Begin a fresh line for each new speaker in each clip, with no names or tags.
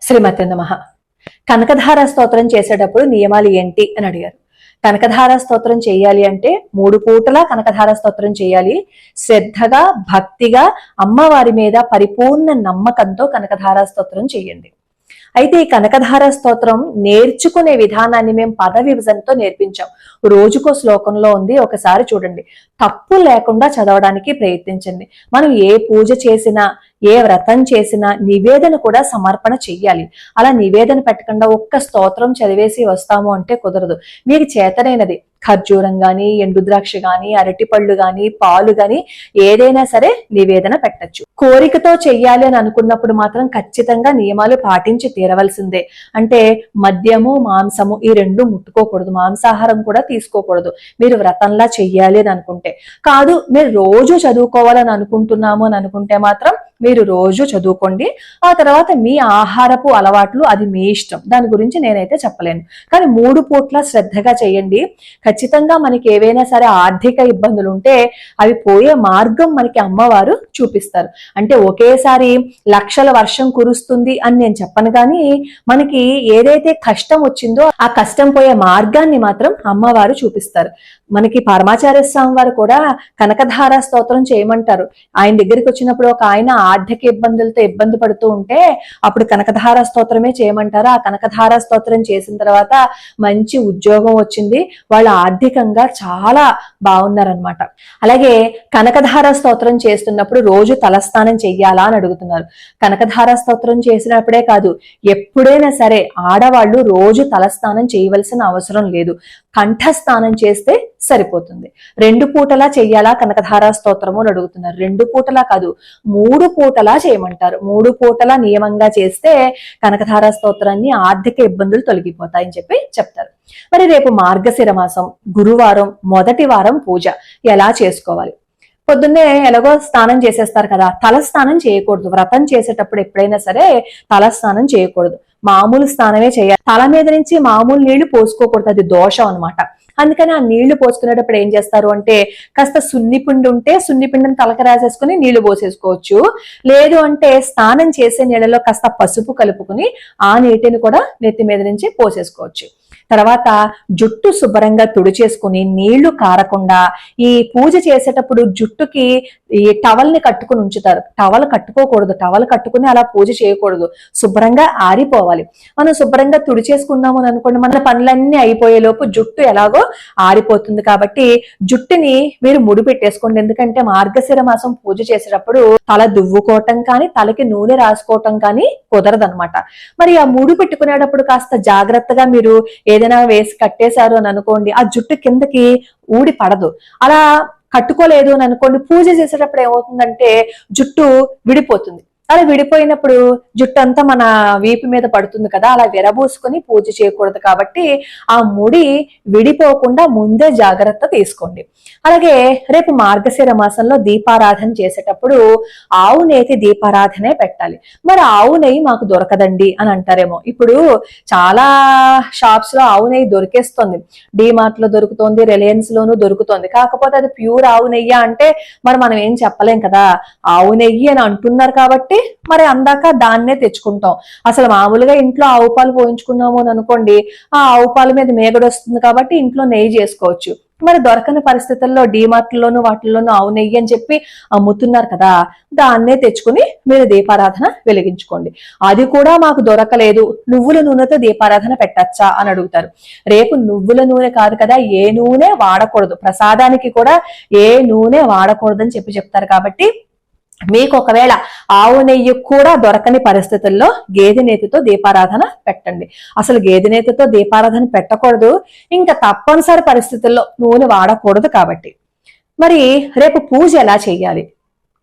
శ్రీమతి నమః. కనకధార స్తోత్రం చేసేటప్పుడు నియమాలు ఏంటి అని అడిగారు. కనకధార స్తోత్రం చేయాలి అంటే 3 పూటలా కనకధార స్తోత్రం చేయాలి. శ్రద్ధగా, భక్తిగా, అమ్మవారి మీద పరిపూర్ణ నమ్మకంతో కనకధార స్తోత్రం చేయండి. అయితే ఈ కనకధార స్తోత్రం నేర్చుకునే విధానాన్ని మేము పద విభజనతో నేర్పించాం. రోజుకో శ్లోకంలో ఉంది, ఒకసారి చూడండి. తప్పు లేకుండా చదవడానికి ప్రయత్నించండి. మనం ఏ పూజ చేసినా, ఏ వ్రతం చేసినా నివేదన కూడా సమర్పణ చెయ్యాలి. అలా నివేదన పెట్టకుండా ఒక్క స్తోత్రం చదివేసి వస్తాము అంటే కుదరదు. మీకు చేతనైనది ఖర్జూరం గాని, ఎండుద్రాక్ష గాని, అరటిపళ్ళు గాని, పాలు గాని ఏదైనా సరే నివేదన పెట్టచ్చు. కోరికతో చెయ్యాలి అని అనుకున్నప్పుడు మాత్రం ఖచ్చితంగా నియమాలు పాటించి తీరవలసిందే. అంటే మద్యము, మాంసము ఈ రెండు ముట్టుకోకూడదు, మాంసాహారం కూడా తీసుకోకూడదు. మీరు వ్రతంలా చెయ్యాలి అని అనుకుంటే. కాదు మీరు రోజు చదువుకోవాలని అనుకుంటున్నాము అని అనుకుంటే మాత్రం మీరు రోజు చదువుకోండి. ఆ తర్వాత మీ ఆహారపు అలవాట్లు అది మీ ఇష్టం, దాని గురించి నేనైతే చెప్పలేను. కానీ 3 పూట్ల శ్రద్ధగా చేయండి. ఖచ్చితంగా మనకి ఏవైనా సరే ఆర్థిక ఇబ్బందులు ఉంటే అవి పోయే మార్గం మనకి అమ్మవారు చూపిస్తారు. అంటే ఒకేసారి లక్షల వర్షం కురుస్తుంది అని నేను చెప్పను, కానీ మనకి ఏదైతే కష్టం వచ్చిందో ఆ కష్టం పోయే మార్గాన్ని మాత్రం అమ్మవారు చూపిస్తారు. మనకి పరమాచార్య స్వామి వారు కూడా కనకధార స్తోత్రం చేయమంటారు. ఆయన దగ్గరికి వచ్చినప్పుడు ఒక ఆయన ఆర్థిక ఇబ్బందులతో ఇబ్బంది పడుతూ ఉంటే అప్పుడు కనకధార స్తోత్రమే చేయమంటారు. ఆ కనకధార స్తోత్రం చేసిన తర్వాత మంచి ఉద్యోగం వచ్చింది, వాళ్ళు ఆర్థికంగా చాలా బాగున్నారనమాట. అలాగే కనకధార స్తోత్రం చేస్తున్నప్పుడు రోజు తలస్నానం చెయ్యాలా అని అడుగుతున్నారు. కనకధార స్తోత్రం చేసినప్పుడే కాదు, ఎప్పుడైనా సరే ఆడవాళ్ళు రోజు తలస్నానం చేయవలసిన అవసరం లేదు. కంఠస్నానం చేస్తే సరిపోతుంది. 2 పూటలా చెయ్యాలా కనకధార స్తోత్రము అని అడుగుతున్నారు. 2 పూటలా కాదు, 3 పూటలా చేయమంటారు. 3 పూటలా నియమంగా చేస్తే కనకధార స్తోత్రాన్ని ఆర్థిక ఇబ్బందులు తొలగిపోతాయని చెప్పి చెప్తారు. మరి రేపు మార్గశిర మాసం గురువారం మొదటి వారం పూజ ఎలా చేసుకోవాలి? పొద్దున్నే ఎలాగో స్నానం చేసేస్తారు కదా, తల స్నానం చేయకూడదు. వ్రతం చేసేటప్పుడు ఎప్పుడైనా సరే తల స్నానం చేయకూడదు, మామూలు స్నానమే చేయాలి. తల మీద నుంచి మామూలు నీళ్లు పోసుకోకూడదు, అది దోషం అనమాట. అందుకని ఆ నీళ్లు పోసుకునేటప్పుడు ఏం చేస్తారు అంటే కాస్త సున్నిపిండి ఉంటే సున్నిపిండిని తలకి రాసేసుకుని నీళ్లు పోసేసుకోవచ్చు. లేదు అంటే స్నానం చేసే నీళ్ళలో కాస్త పసుపు కలుపుకుని ఆ నీటిని కూడా నెత్తి మీద నుంచి పోసేసుకోవచ్చు. తర్వాత జుట్టు శుభ్రంగా తుడిచేసుకుని నీళ్లు కారకుండా, ఈ పూజ చేసేటప్పుడు జుట్టుకి ఈ టవల్ని కట్టుకుని ఉంచుతారు. టవల్ కట్టుకోకూడదు, టవల్ కట్టుకుని అలా పూజ చేయకూడదు. శుభ్రంగా ఆరిపోవాలి. మనం శుభ్రంగా తుడిచేసుకున్నాము అని అనుకోండి, మన పనులన్నీ అయిపోయేలోపు జుట్టు ఎలాగో ఆరిపోతుంది. కాబట్టి జుట్టుని మీరు ముడి పెట్టేసుకోండి. ఎందుకంటే మార్గశిర మాసం పూజ చేసేటప్పుడు తల దువ్వుకోవటం కానీ, తలకి నూనె రాసుకోవటం కానీ కుదరదనమాట. మరి ఆ ముడి పెట్టుకునేటప్పుడు కాస్త జాగ్రత్తగా మీరు ఏదైనా వేసి కట్టేశారు అని అనుకోండి, ఆ జుట్టు కిందకి ఊడి పడదు. అలా కట్టుకోలేదు అని అనుకోండి, పూజ చేసేటప్పుడు ఏమవుతుందంటే జుట్టు విడిపోతుంది. అలా విడిపోయినప్పుడు జుట్టు అంతా మన వీపు మీద పడుతుంది కదా, అలా విరబూసుకొని పూజ చేయకూడదు. కాబట్టి ఆ ముడి విడిపోకుండా ముందే జాగ్రత్త తీసుకోండి. అలాగే రేపు మార్గశిర మాసంలో దీపారాధన చేసేటప్పుడు ఆవు నేతి దీపారాధనే పెట్టాలి. మరి ఆవు నెయ్యి మాకు దొరకదండి అని అంటారేమో. ఇప్పుడు చాలా షాప్స్ లో ఆవు నెయ్యి దొరికేస్తుంది. డిమార్ట్ లో దొరుకుతుంది, రిలయన్స్ లోనూ దొరుకుతుంది. కాకపోతే అది ప్యూర్ ఆవు నెయ్యి అంటే మరి మనం ఏం చెప్పలేం కదా. ఆవు నెయ్యి అని అంటున్నారు కాబట్టి మరి అందాక దాన్నే తెచ్చుకుంటాం. అసలు మామూలుగా ఇంట్లో ఆవు పాలు పోయించుకున్నాము అని అనుకోండి, ఆ ఆవు పాల మీద మేగడ వస్తుంది కాబట్టి ఇంట్లో నెయ్యి చేసుకోవచ్చు. మరి దొరకని పరిస్థితుల్లో డిమార్ట్లోను వాటిల్లోనూ ఆవు నెయ్యి అని చెప్పి అమ్ముతున్నారు కదా, దాన్నే తెచ్చుకుని మీరు దీపారాధన వెలిగించుకోండి. అది కూడా మాకు దొరకలేదు, నువ్వుల నూనెతో దీపారాధన పెట్టచ్చా అని అడుగుతారు. రేపు నువ్వుల నూనె కాదు కదా, ఏ నూనె వాడకూడదు, ప్రసాదానికి కూడా ఏ నూనె వాడకూడదని చెప్తారు. కాబట్టి మీకు ఒకవేళ ఆవు నెయ్యి కూడా దొరకని పరిస్థితుల్లో గేదె నేతితో దీపారాధన పెట్టండి. అసలు గేదె నేతితో దీపారాధన పెట్టకూడదు, ఇంకా తప్పనిసరి పరిస్థితుల్లో నూనె వాడకూడదు. కాబట్టి మరి రేపు పూజ ఎలా చెయ్యాలి?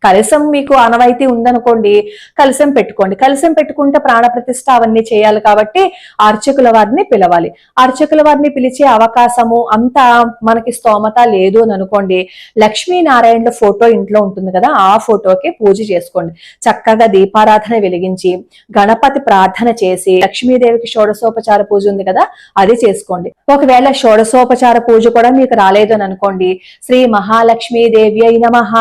కలశం మీకు అనవైతే ఉందనుకోండి, కలశం పెట్టుకోండి. కలశం పెట్టుకుంటే ప్రాణ ప్రతిష్ఠ అవన్నీ చేయాలి కాబట్టి అర్చకుల వారిని పిలవాలి. అర్చకుల వారిని పిలిచే అవకాశము అంతా మనకి స్తోమత లేదు అని అనుకోండి, లక్ష్మీనారాయణుల ఫోటో ఇంట్లో ఉంటుంది కదా, ఆ ఫోటోకి పూజ చేసుకోండి. చక్కగా దీపారాధన వెలిగించి గణపతి ప్రార్థన చేసి లక్ష్మీదేవికి షోడశోపచార పూజ ఉంది కదా, అది చేసుకోండి. ఒకవేళ షోడశోపచార పూజ కూడా మీకు రాలేదు అని అనుకోండి, శ్రీ మహాలక్ష్మీదేవి నమః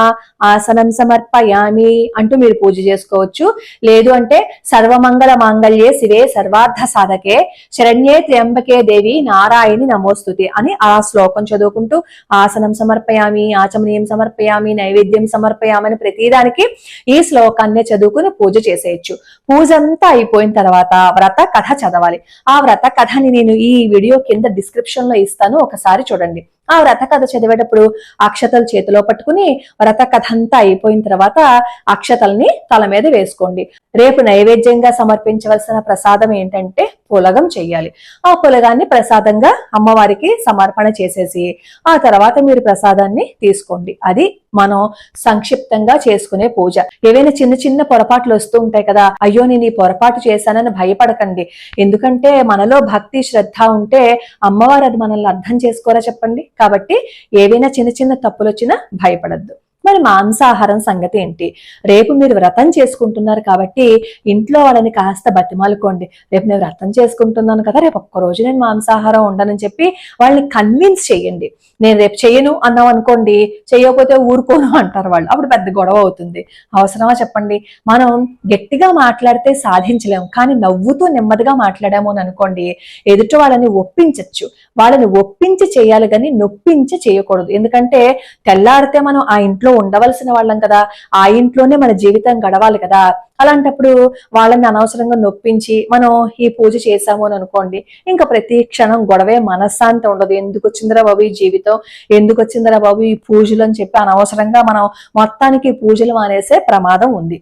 ఆసనం సమర్పయామి అంటూ మీరు పూజ చేసుకోవచ్చు. లేదు అంటే సర్వమంగళ మాంగళ్యే శివే సర్వార్థ సాధకే శరణ్యే త్ర్యంబకే దేవి నారాయణి నమోస్తుతే అని ఆ శ్లోకం చదువుకుంటూ ఆసనం సమర్పయామి, ఆచమనీయం సమర్పయామి, నైవేద్యం సమర్పయామి అని ప్రతిదానికి ఈ శ్లోకాన్నే చదువుకుని పూజ చేసేయచ్చు. పూజ అంతా అయిపోయిన తర్వాత వ్రత కథ చదవాలి. ఆ వ్రత కథని నేను ఈ వీడియో కింద డిస్క్రిప్షన్ లో ఇస్తాను, ఒకసారి చూడండి. ఆ వ్రత కథ చదివేటప్పుడు అక్షతలు చేతిలో పట్టుకుని వ్రత కథ అంతా అయిపోయిన తర్వాత అక్షతల్ని తల మీద వేసుకోండి. రేపు నైవేద్యంగా సమర్పించవలసిన ప్రసాదం ఏంటంటే పులగం చెయ్యాలి. ఆ పులగాన్ని ప్రసాదంగా అమ్మవారికి సమర్పణ చేసేసి ఆ తర్వాత మీరు ప్రసాదాన్ని తీసుకోండి. అది మనం సంక్షిప్తంగా చేసుకునే పూజ. ఏవైనా చిన్న చిన్న పొరపాట్లు వస్తూ ఉంటాయి కదా, అయ్యో నేను ఈ పొరపాటు చేశానని భయపడకండి. ఎందుకంటే మనలో భక్తి శ్రద్ధ ఉంటే అమ్మవారు అది మనల్ని అర్థం చేసుకోరా చెప్పండి. కాబట్టి ఏవైనా చిన్న చిన్న తప్పులు వచ్చినా భయపడద్దు. మరి మాంసాహారం సంగతి ఏంటి? రేపు మీరు వ్రతం చేసుకుంటున్నారు కాబట్టి ఇంట్లో వాళ్ళని కాస్త బతిమాలుకోండి. రేపు నేను వ్రతం చేసుకుంటున్నాను కదా, రేపు ఒక్కరోజు నేను మాంసాహారం ఉండనని చెప్పి వాళ్ళని కన్విన్స్ చేయండి. నేను రేపు చెయ్యను అన్నాం అనుకోండి, చెయ్యకపోతే ఊరుకోను అంటారు వాళ్ళు, అప్పుడు పెద్ద గొడవ అవుతుంది. అవసరమా చెప్పండి? మనం గట్టిగా మాట్లాడితే సాధించలేము, కానీ నవ్వుతూ నెమ్మదిగా మాట్లాడాము అని అనుకోండి, ఎదుటి వాళ్ళని ఒప్పించచ్చు. వాళ్ళని ఒప్పించి చేయాలి కానీ నొప్పించి చేయకూడదు. ఎందుకంటే తెల్లారితే మనం ఆ ఇంట్లో ఉండవలసిన వాళ్ళం కదా, ఆ ఇంట్లోనే మన జీవితం గడవాలి కదా. అలాంటప్పుడు వాళ్ళని అనవసరంగా నొప్పించి మనం ఈ పూజ చేశాము అని అనుకోండి, ఇంకా ప్రతి క్షణం గొడవే, మనశ్శాంతి ఉండదు. ఎందుకు వచ్చిందిరా బాబు ఈ జీవితం, ఎందుకు వచ్చిందిరా బాబు ఈ పూజలు అని చెప్పి అనవసరంగా మనం మొత్తానికి పూజలు మానేసే ప్రమాదం ఉంది.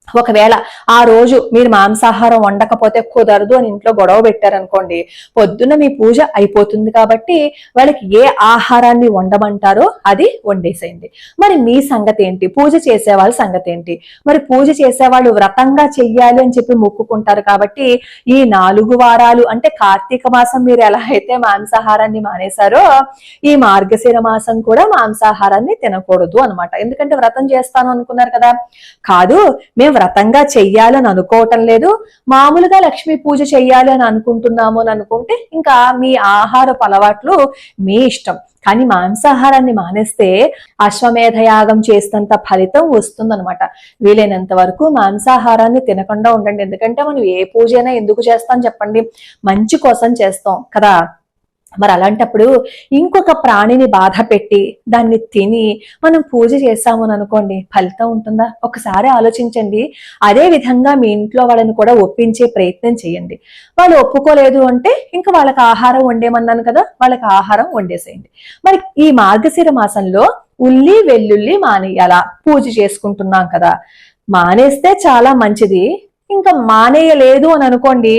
ఒకవేళ ఆ రోజు మీరు మాంసాహారం వండకపోతే కుదరదు అని ఇంట్లో గొడవ పెట్టారనుకోండి, పొద్దున్న మీ పూజ అయిపోతుంది కాబట్టి వాళ్ళకి ఏ ఆహారాన్ని వండమంటారో అది వండేసేయండి. మరి మీ సంగతి ఏంటి? పూజ చేసే వాళ్ళ సంగతి ఏంటి? మరి పూజ చేసేవాళ్ళు వ్రతంగా చెయ్యాలి అని చెప్పి మొక్కుకుంటారు కాబట్టి ఈ 4 వారాలు అంటే కార్తీక మాసం మీరు ఎలా అయితే మాంసాహారాన్ని మానేశారో, ఈ మార్గశిర మాసం కూడా మాంసాహారాన్ని తినకూడదు అనమాట. ఎందుకంటే వ్రతం చేస్తాను అనుకున్నారు కదా. కాదు, మేము వ్రతంగా చెయ్యాలని అనుకోవటం లేదు, మామూలుగా లక్ష్మీ పూజ చెయ్యాలి అని అనుకుంటున్నాము అని అనుకుంటే ఇంకా మీ ఆహారపు అలవాట్లు మీ ఇష్టం. కానీ మాంసాహారాన్ని మానేస్తే అశ్వమేధ యాగం చేసినంత ఫలితం వస్తుందన్నమాట. వీలైనంత వరకు మాంసాహారాన్ని తినకుండా ఉండండి. ఎందుకంటే మనం ఏ పూజ అయినా ఎందుకు చేస్తాం చెప్పండి? మంచి కోసం చేస్తాం కదా. మరి అలాంటప్పుడు ఇంకొక ప్రాణిని బాధ పెట్టి దాన్ని తిని మనం పూజ చేస్తాము అని అనుకోండి, ఫలితం ఉంటుందా? ఒకసారి ఆలోచించండి. అదే విధంగా మీ ఇంట్లో వాళ్ళని కూడా ఒప్పించే ప్రయత్నం చేయండి. వాళ్ళు ఒప్పుకోలేదు అంటే ఇంకా వాళ్ళకి ఆహారం వండేమన్నాను కదా, వాళ్ళకి ఆహారం వండేసేయండి. మరి ఈ మార్గశిర మాసంలో ఉల్లి వెల్లుల్లి మానేయాలా? పూజ చేసుకుంటున్నాం కదా, మానేస్తే చాలా మంచిది. ఇంకా మానేయలేదు అని అనుకోండి,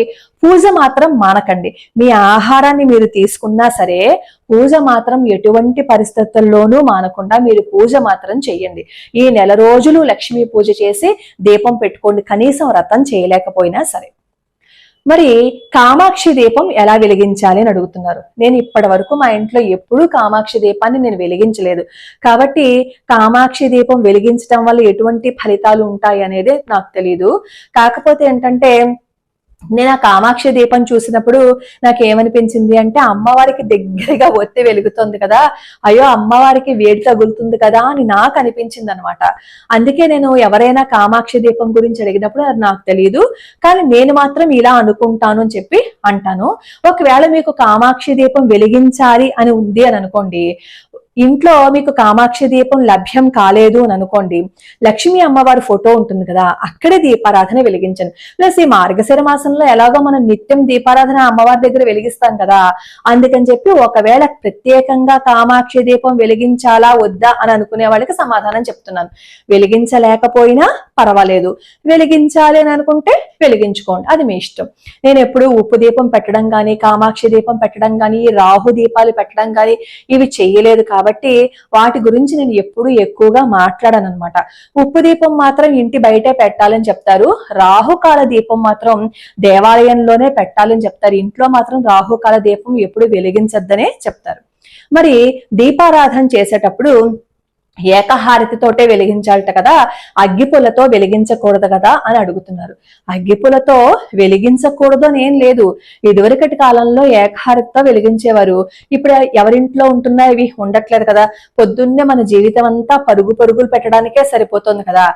పూజ మాత్రం మానకండి. మీ ఆహారాన్ని మీరు తీసుకున్నా సరే పూజ మాత్రం ఎటువంటి పరిస్థితుల్లోనూ మానకుండా మీరు పూజ మాత్రం చెయ్యండి. ఈ నెల రోజులు లక్ష్మీ పూజ చేసి దీపం పెట్టుకోండి, కనీసం వ్రతం చేయలేకపోయినా సరే. మరి కామాక్షి దీపం ఎలా వెలిగించాలి అని అడుగుతున్నారు. నేను ఇప్పటి వరకు మా ఇంట్లో ఎప్పుడూ కామాక్షి దీపాన్ని నేను వెలిగించలేదు. కాబట్టి కామాక్షి దీపం వెలిగించడం వల్ల ఎటువంటి ఫలితాలు ఉంటాయి అనేది నాకు తెలియదు. కాకపోతే ఏంటంటే నేను ఆ కామాక్షి దీపం చూసినప్పుడు నాకు ఏమనిపించింది అంటే, అమ్మవారికి దగ్గరగా ఒత్తి వెలుగుతుంది కదా, అయ్యో అమ్మవారికి వేడి తగులుతుంది కదా అని నాకు అనిపించింది అనమాట. అందుకే నేను ఎవరైనా కామాక్షి దీపం గురించి అడిగినప్పుడు అది నాకు తెలియదు, కానీ నేను మాత్రం ఇలా అనుకుంటాను అని చెప్పి అంటాను. ఒకవేళ మీకు కామాక్షి దీపం వెలిగించాలి అని ఉంది అని అనుకోండి, ఇంట్లో మీకు కామాక్షి దీపం లభ్యం కాలేదు అని అనుకోండి, లక్ష్మీ అమ్మవారి ఫోటో ఉంటుంది కదా, అక్కడే దీపారాధన వెలిగించండి. ప్లస్ ఈ మార్గశిర మాసంలో ఎలాగో మనం నిత్యం దీపారాధన అమ్మవారి దగ్గర వెలిగిస్తాం కదా, అందుకని చెప్పి ఒకవేళ ప్రత్యేకంగా కామాక్షి దీపం వెలిగించాలా వద్దా అని అనుకునే వాళ్ళకి సమాధానం చెప్తున్నాను. వెలిగించలేకపోయినా పర్వాలేదు, వెలిగించాలి అని అనుకుంటే వెలిగించుకోండి, అది మీ ఇష్టం. నేను ఎప్పుడు ఉప్పు దీపం పెట్టడం కానీ, కామాక్షి దీపం పెట్టడం కానీ, రాహు దీపాలు పెట్టడం కానీ ఇవి చెయ్యలేదు కాబట్టి వాటి గురించి నేను ఎప్పుడు ఎక్కువగా మాట్లాడాను అనమాట. ఉప్పు దీపం మాత్రం ఇంటి బయటే పెట్టాలని చెప్తారు, రాహుకాల దీపం మాత్రం దేవాలయంలోనే పెట్టాలని చెప్తారు. ఇంట్లో మాత్రం రాహుకాల దీపం ఎప్పుడు వెలిగించద్దనే చెప్తారు. మరి దీపారాధన చేసేటప్పుడు ఏకహారతితోటే వెలిగించాలట కదా, అగ్గిపుల్లతో వెలిగించకూడదు కదా అని అడుగుతున్నారు. అగ్గిపుల్లతో వెలిగించకూడదు అని ఏం లేదు. ఇదివరకటి కాలంలో ఏకహారతితో వెలిగించేవారు. ఇప్పుడు ఎవరింట్లో ఉంటున్నాయి, ఇవి ఉండట్లేదు కదా. పొద్దున్నే మన జీవితం అంతా పరుగులు పెట్టడానికే సరిపోతుంది కదా.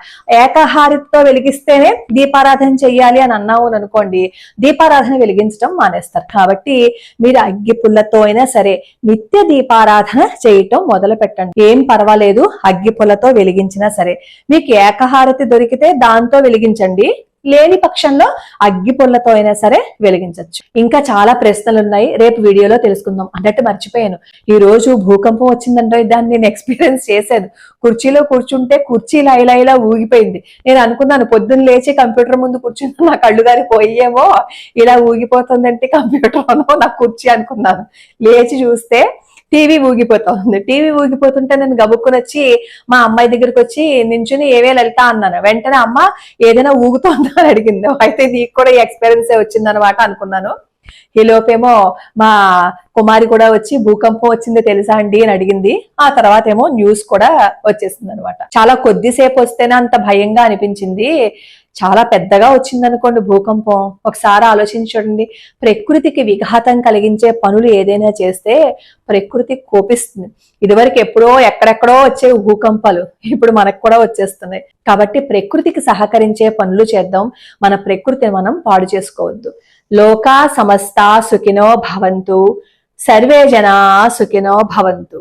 ఏకహారతితో వెలిగిస్తేనే దీపారాధన చెయ్యాలి అని అన్నావు అనుకోండి, దీపారాధన వెలిగించడం మానేస్తారు. కాబట్టి మీరు అగ్గిపుల్లతో అయినా సరే నిత్య దీపారాధన చేయటం మొదలు పెట్టండి. ఏం పర్వాలేదు, అగ్గిపుల్లతో వెలిగించినా సరే. మీకు ఏకహారతి దొరికితే దాంతో వెలిగించండి, లేని పక్షంలో అగ్గిపుల్లతో అయినా సరే వెలిగించవచ్చు. ఇంకా చాలా ప్రశ్నలు ఉన్నాయి, రేపు వీడియోలో తెలుసుకుందాం. అన్నట్టు మర్చిపోయాను, ఈ రోజు భూకంపం వచ్చిందంటే దాన్ని నేను ఎక్స్పీరియన్స్ చేశాను. కుర్చీలో కూర్చుంటే కుర్చీ ఇలా ఊగిపోయింది. నేను అనుకున్నాను పొద్దున్న లేచి కంప్యూటర్ ముందు కూర్చుంటే నా కళ్ళు గారి పోయేమో, ఇలా ఊగిపోతుందంటే కంప్యూటర్ అనో నా కుర్చీ అనుకున్నాను. లేచి చూస్తే టీవీ ఊగిపోతుంది. టీవీ ఊగిపోతుంటే నేను గబుక్కుని వచ్చి మా అమ్మాయి దగ్గరికి వచ్చి నించుని ఏవే లలిత అన్నాను. వెంటనే అమ్మ ఏదైనా ఊగుతుందా అని అడిగింది. అయితే నీకు కూడా ఈ ఎక్స్పీరియన్సే వచ్చిందనమాట అనుకున్నాను. ఈ లోపేమో మా కుమారి కూడా వచ్చి భూకంపం వచ్చింది తెలుసా అండి అని అడిగింది. ఆ తర్వాత ఏమో న్యూస్ కూడా వచ్చేసింది అనమాట. చాలా కొద్దిసేపు వస్తేనే అంత భయంగా అనిపించింది. చాలా పెద్దగా వచ్చింది అనుకోండి భూకంపం, ఒకసారి ఆలోచించండి. ప్రకృతికి విఘాతం కలిగించే పనులు ఏదైనా చేస్తే ప్రకృతి కోపిస్తుంది. ఇదివరకు ఎప్పుడో ఎక్కడెక్కడో వచ్చే భూకంపాలు ఇప్పుడు మనకు కూడా వచ్చేస్తున్నాయి. కాబట్టి ప్రకృతికి సహకరించే పనులు చేద్దాం, మన ప్రకృతిని మనం పాడు చేసుకోవద్దు. లోకా సమస్తా సుఖినో భవంతు, సర్వే జనా సుఖినో భవంతు.